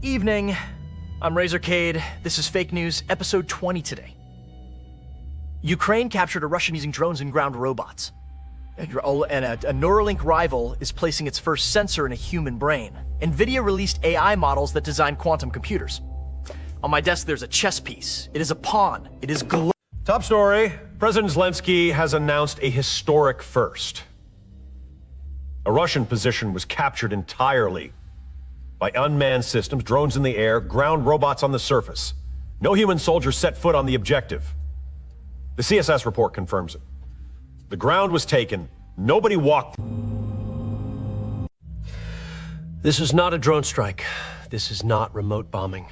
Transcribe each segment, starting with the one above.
Evening. I'm Razr Kade. This is Fake News, episode 20 today. Ukraine captured a Russian using drones and ground robots. And a Neuralink rival is placing its first sensor in a human brain. Nvidia released AI models that design quantum computers. On my desk, there's a chess piece. It is a pawn. It is global. Top story. President Zelensky has announced a historic first. A Russian position was captured entirely by unmanned systems, drones in the air, ground robots on the surface. No human soldiers set foot on the objective. The CSS report confirms it. The ground was taken. Nobody walked. This is not a drone strike. This is not remote bombing.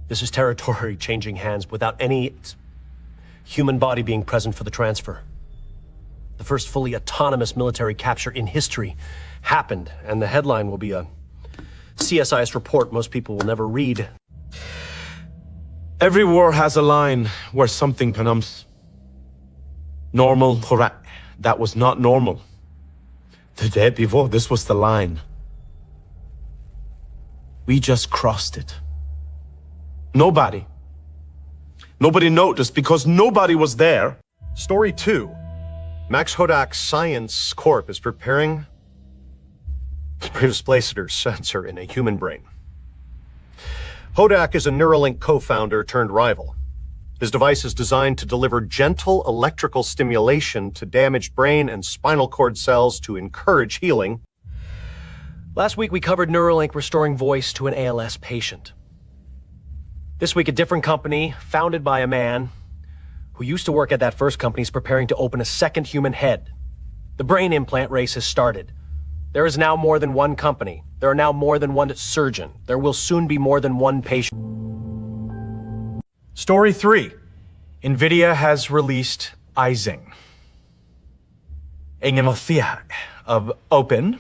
This is territory changing hands without any human body being present for the transfer. The first fully autonomous military capture in history happened, and the headline will be a CSIS report most people will never read. Every war has a line where something becomes normal. Correct. That was not normal. The day before, this was the line. We just crossed it. Nobody noticed because nobody was there. Story 2. Max Hodak's Science Corp is preparing to displace their sensor in a human brain. Hodak is a Neuralink co-founder turned rival. His device is designed to deliver gentle electrical stimulation to damaged brain and spinal cord cells to encourage healing. Last week we covered Neuralink restoring voice to an ALS patient. This week a different company, founded by a man who used to work at that first company, is preparing to open a second human head. The brain implant race has started. There is now more than one company. There are now more than one surgeon. There will soon be more than one patient. Story 3. Nvidia has released Ising, a Nvidia of open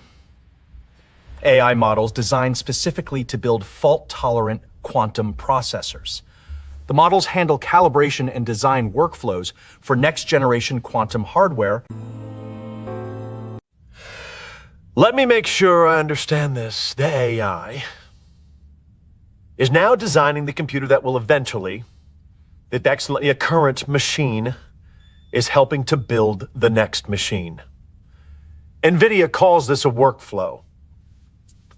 AI models designed specifically to build fault-tolerant quantum processors. The models handle calibration and design workflows for next-generation quantum hardware. Let me make sure I understand this. The AI is now designing the computer that will eventually, the current machine is helping to build the next machine. Nvidia calls this a workflow.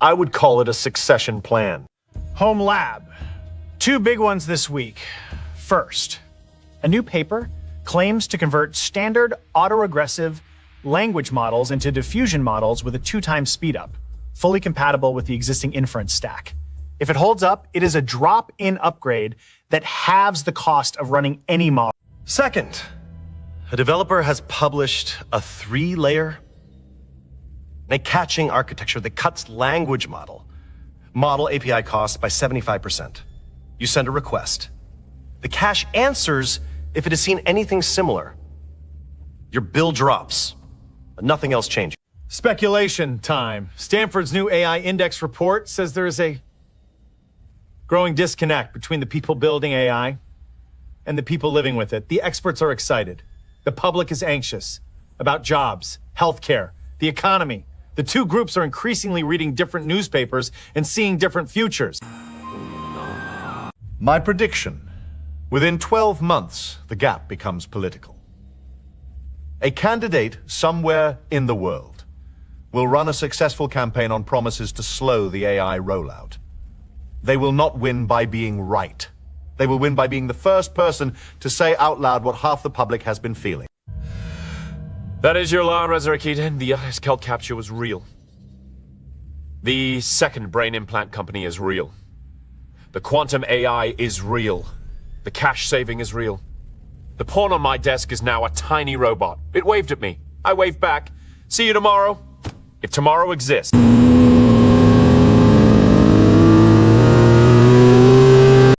I would call it a succession plan. Home Lab. 2 big ones this week. First, a new paper claims to convert standard autoregressive language models into diffusion models with a 2x speedup, fully compatible with the existing inference stack. If it holds up, it is a drop-in upgrade that halves the cost of running any model. Second, a developer has published a 3-layer catching architecture that cuts language model API costs by 75%. You send a request. The cache answers if it has seen anything similar. Your bill drops, but nothing else changes. Speculation time. Stanford's new AI Index report says there is a growing disconnect between the people building AI and the people living with it. The experts are excited. The public is anxious about jobs, healthcare, the economy. The 2 groups are increasingly reading different newspapers and seeing different futures. My prediction: within 12 months, the gap becomes political. A candidate somewhere in the world will run a successful campaign on promises to slow the AI rollout. They will not win by being right. They will win by being the first person to say out loud what half the public has been feeling. That is your law, Razr Kade. The cult capture was real. The second brain implant company is real. The quantum AI is real. The cash saving is real. The pawn on my desk is now a tiny robot. It waved at me. I waved back. See you tomorrow, if tomorrow exists.